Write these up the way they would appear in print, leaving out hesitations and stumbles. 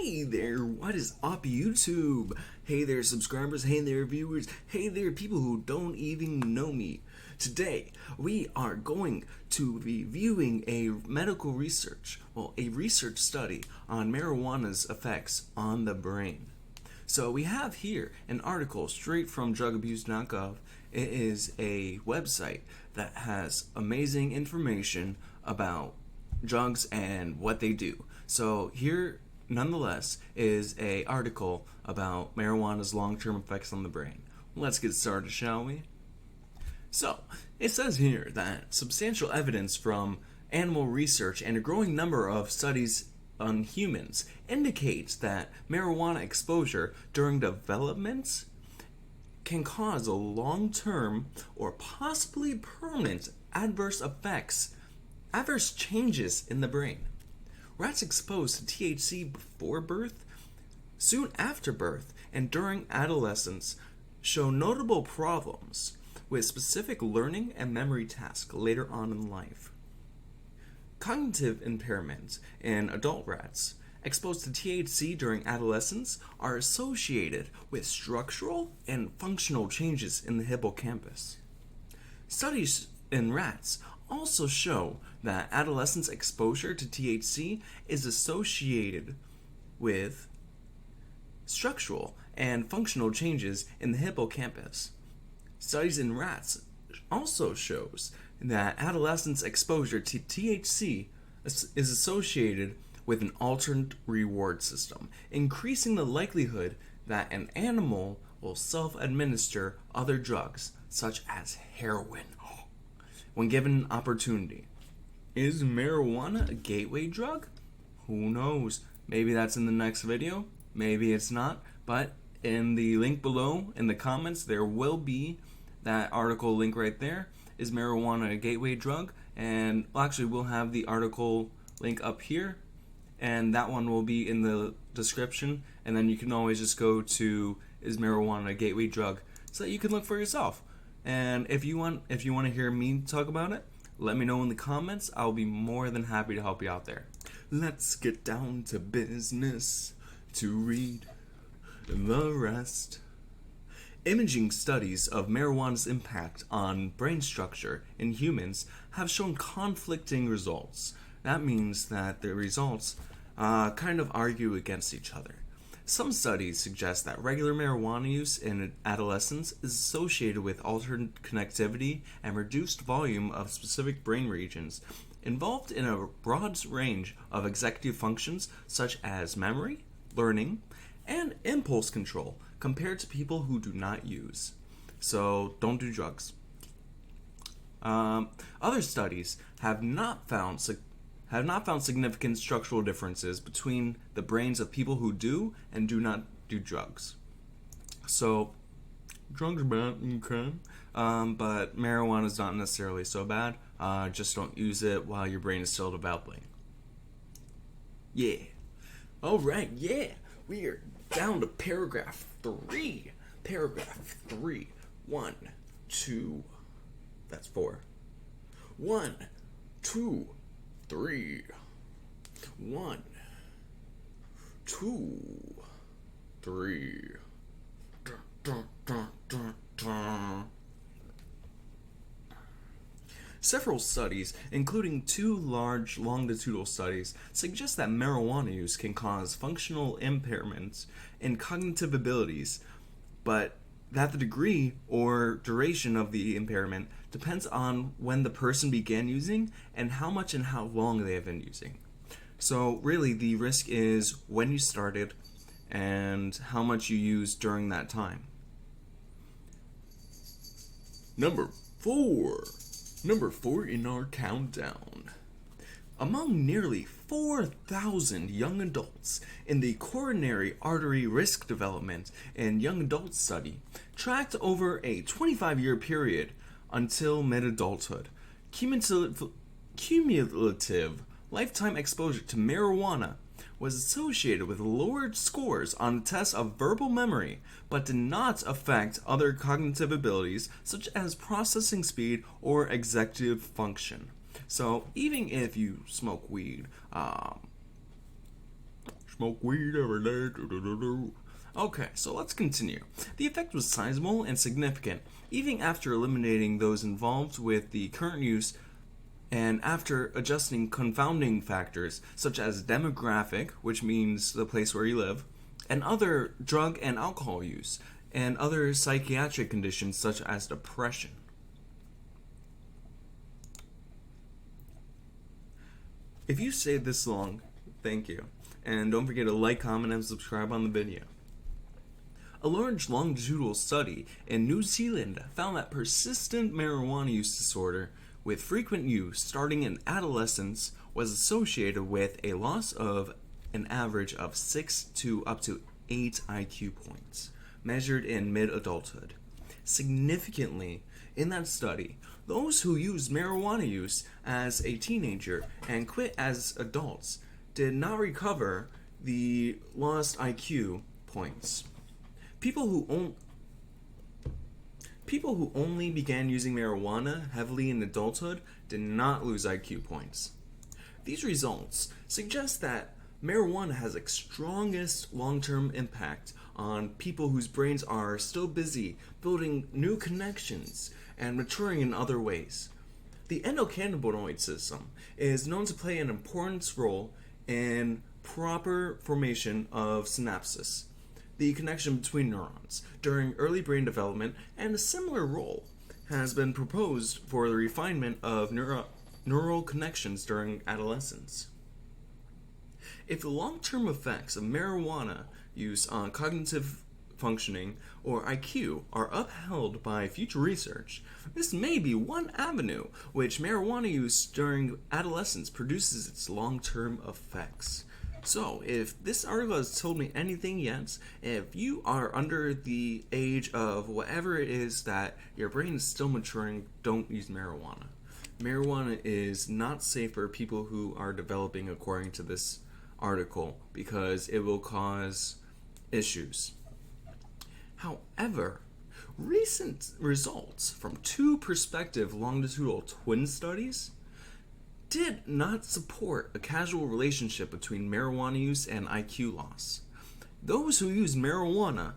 Hey there, what is up, YouTube? Hey there, subscribers. Hey there, viewers. Hey there, people who don't even know me. Today, we are going to be viewing a a research study on marijuana's effects on the brain. So we have here an article straight from drugabuse.gov. It is a website that has amazing information about drugs and what they do. So here, nonetheless, is a article about marijuana's long-term effects on the brain. Let's get started, shall we? So, it says here that substantial evidence from animal research and a growing number of studies on humans indicates that marijuana exposure during development can cause a long-term or possibly permanent adverse changes in the brain. Rats exposed to THC before birth, soon after birth, and during adolescence show notable problems with specific learning and memory tasks later on in life. Cognitive impairments in adult rats exposed to THC during adolescence are associated with structural and functional changes in the hippocampus. Studies in rats also show that adolescent exposure to THC is associated with structural and functional changes in the hippocampus. Studies in rats also shows that adolescent exposure to THC is associated with an altered reward system, increasing the likelihood that an animal will self-administer other drugs, such as heroin, when given an opportunity. Is marijuana a gateway drug? Who knows? Maybe that's in the next video, maybe it's not, but in the link below in the comments there will be that article link right there. Is marijuana a gateway drug? And actually we'll have the article link up here, and that one will be in the description, and then you can always just go to is marijuana a gateway drug so that you can look for yourself. And if you want to hear me talk about it, let me know in the comments. I'll be more than happy to help you out there. Let's get down to business to read the rest. Imaging studies of marijuana's impact on brain structure in humans have shown conflicting results. That means that the results kind of argue against each other. Some studies suggest that regular marijuana use in adolescents is associated with altered connectivity and reduced volume of specific brain regions involved in a broad range of executive functions such as memory, learning, and impulse control compared to people who do not use. So don't do drugs. Other studies have not found significant structural differences between the brains of people who do and do not do drugs. So, drugs are bad, okay, but marijuana is not necessarily so bad. Just don't use it while your brain is still developing. Yeah. Alright, yeah. We are down to paragraph 3. Paragraph 3. 1, 2. That's 4. 1, 2, 3. 1, 2, 3. Dun, dun, dun, dun. Several studies, including 2 large longitudinal studies, suggest that marijuana use can cause functional impairments in cognitive abilities, but that the degree or duration of the impairment depends on when the person began using and how much and how long they have been using. So really the risk is when you started and how much you used during that time. Number 4 in our countdown. Among nearly 4,000 young adults in the coronary artery risk development and young adult study, tracked over a 25-year period until mid-adulthood, cumulative lifetime exposure to marijuana was associated with lowered scores on tests of verbal memory, but did not affect other cognitive abilities such as processing speed or executive function. So even if you smoke weed, smoke weed every day. Okay, so let's continue. The effect was sizable and significant, even after eliminating those involved with the current use and after adjusting confounding factors such as demographic, which means the place where you live, and other drug and alcohol use, and other psychiatric conditions such as depression. If you stayed this long, thank you. And don't forget to like, comment, and subscribe on the video. A large longitudinal study in New Zealand found that persistent marijuana use disorder with frequent use starting in adolescence was associated with a loss of an average of 6 to up to 8 IQ points, measured in mid-adulthood. Significantly, in that study, those who used marijuana use as a teenager and quit as adults did not recover the lost IQ points. People who only began using marijuana heavily in adulthood did not lose IQ points. These results suggest that marijuana has its strongest long-term impact on people whose brains are still busy building new connections and maturing in other ways. The endocannabinoid system is known to play an important role in proper formation of synapses, the connection between neurons, during early brain development, and a similar role has been proposed for the refinement of neural connections during adolescence. If the long-term effects of marijuana use on cognitive functioning or IQ are upheld by future research, this may be one avenue which marijuana use during adolescence produces its long-term effects. So, if this article has told me anything yet, if you are under the age of whatever it is that your brain is still maturing, don't use marijuana. Marijuana is not safe for people who are developing according to this article because it will cause issues. However, recent results from 2 prospective longitudinal twin studies did not support a causal relationship between marijuana use and IQ loss. Those who used marijuana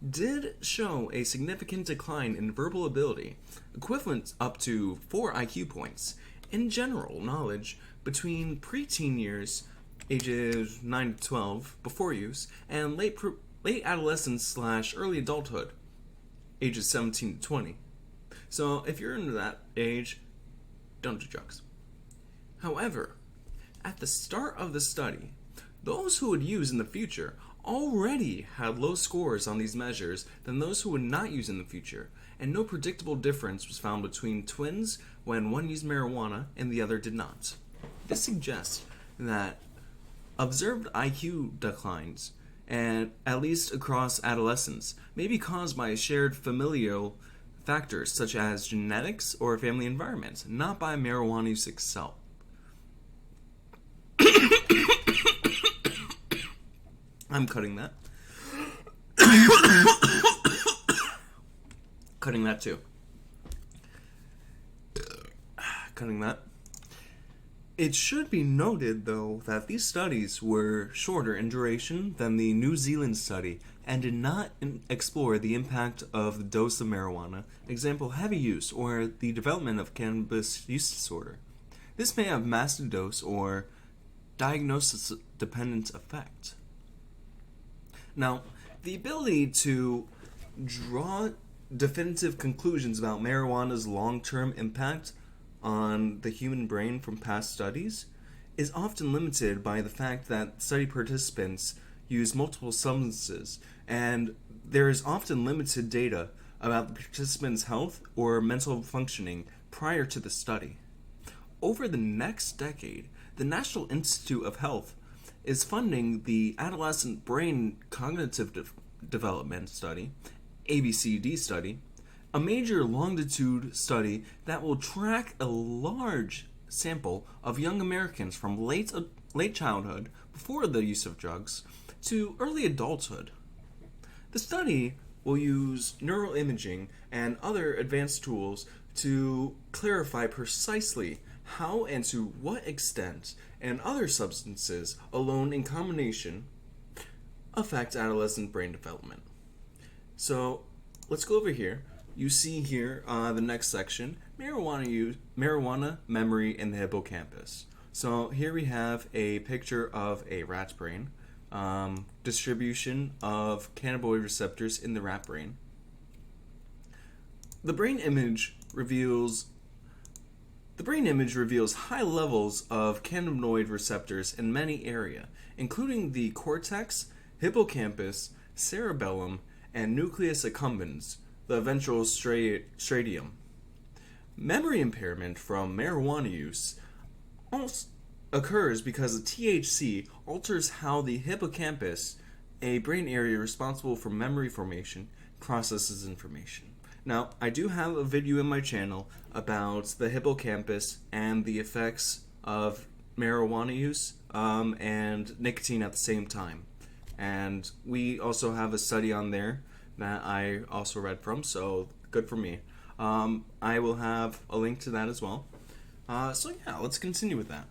did show a significant decline in verbal ability, equivalent up to 4 IQ points, in general knowledge between preteen years, ages 9 to 12, before use, and late adolescence / early adulthood, ages 17 to 20. So if you're into that age, don't do drugs. However, at the start of the study, those who would use in the future already had low scores on these measures than those who would not use in the future, and no predictable difference was found between twins when one used marijuana and the other did not. This suggests that observed IQ declines, and at least across adolescence, may be caused by shared familial factors such as genetics or family environment, not by marijuana use itself. I'm cutting that. Cutting that too. Cutting that. It should be noted, though, that these studies were shorter in duration than the New Zealand study and did not explore the impact of the dose of marijuana, example, heavy use, or the development of cannabis use disorder. This may have massive dose or diagnosis-dependent effect. Now, the ability to draw definitive conclusions about marijuana's long-term impact on the human brain from past studies is often limited by the fact that study participants use multiple substances, and there is often limited data about the participants' health or mental functioning prior to the study. Over the next decade, the National Institute of Health is funding the Adolescent Brain Cognitive Development Study, ABCD study, a major longitude study that will track a large sample of young Americans from late childhood, before the use of drugs, to early adulthood. The study will use neural imaging and other advanced tools to clarify precisely how and to what extent and other substances alone in combination affect adolescent brain development. So let's go over here. You see here the next section, marijuana, memory, and the hippocampus. So here we have a picture of a rat's brain, distribution of cannabinoid receptors in the rat brain. The brain image reveals high levels of cannabinoid receptors in many areas, including the cortex, hippocampus, cerebellum, and nucleus accumbens, the ventral striatum. Memory impairment from marijuana use also occurs because the THC alters how the hippocampus, a brain area responsible for memory formation, processes information. Now, I do have a video in my channel about the hippocampus and the effects of marijuana use and nicotine at the same time. And we also have a study on there that I also read from, so good for me. I will have a link to that as well. So yeah, let's continue with that.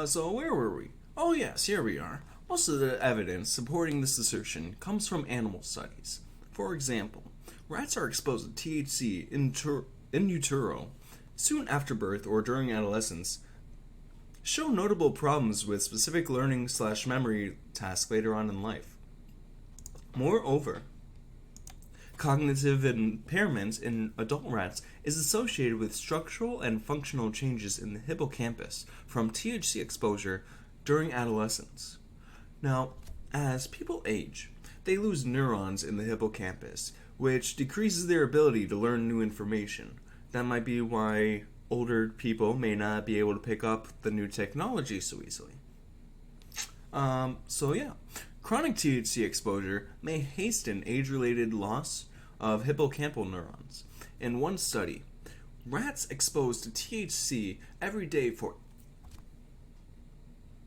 So where were we? Oh yes, here we are. Most of the evidence supporting this assertion comes from animal studies. For example, rats are exposed to THC in utero soon after birth or during adolescence, show notable problems with specific learning/memory tasks later on in life. Moreover, cognitive impairment in adult rats is associated with structural and functional changes in the hippocampus from THC exposure during adolescence. Now, as people age, they lose neurons in the hippocampus, which decreases their ability to learn new information. That might be why older people may not be able to pick up the new technology so easily. Chronic THC exposure may hasten age-related loss of hippocampal neurons. In one study, rats exposed to THC every day for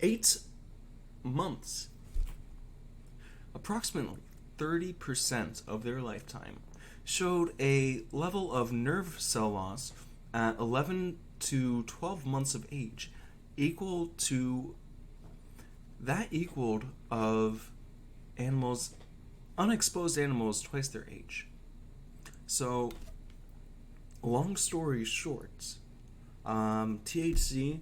8 months, approximately 30% of their lifetime, showed a level of nerve cell loss at 11 to 12 months of age equaled of animals, unexposed animals twice their age. So, long story short, THC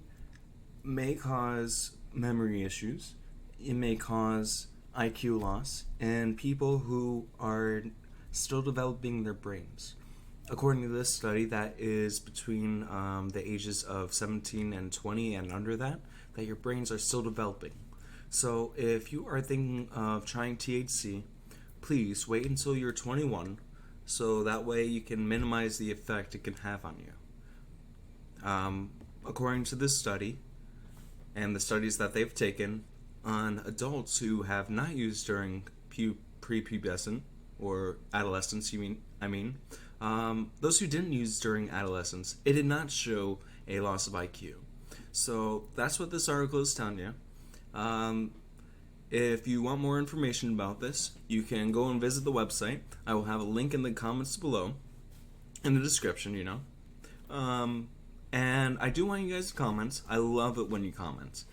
may cause memory issues, it may cause IQ loss, and people who are still developing their brains. According to this study, that is between the ages of 17 and 20 and under that your brains are still developing. So if you are thinking of trying THC, please wait until you're 21 so that way you can minimize the effect it can have on you. According to this study, and the studies that they've taken on adults who have not used during prepubescent or adolescence, those who didn't use during adolescence, it did not show a loss of IQ. So that's what this article is telling you. If you want more information about this, you can go and visit the website. I will have a link in the comments below, in the description, and I do want you guys to comment. I love it when you comment.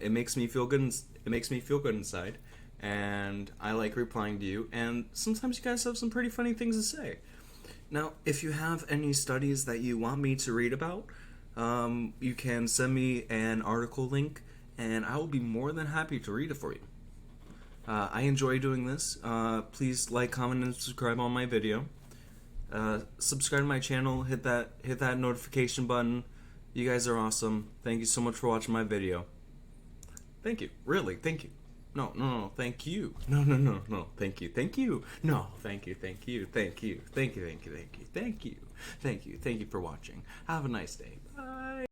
It makes me feel good. It makes me feel good inside, and I like replying to you. And sometimes you guys have some pretty funny things to say. Now, if you have any studies that you want me to read about, you can send me an article link, and I will be more than happy to read it for you. I enjoy doing this. Please like, comment, and subscribe on my video. Subscribe to my channel. Hit that notification button. You guys are awesome. Thank you so much for watching my video. Thank you. Really, thank you. No, thank you. No, thank you. No, thank you. Thank you for watching. Have a nice day.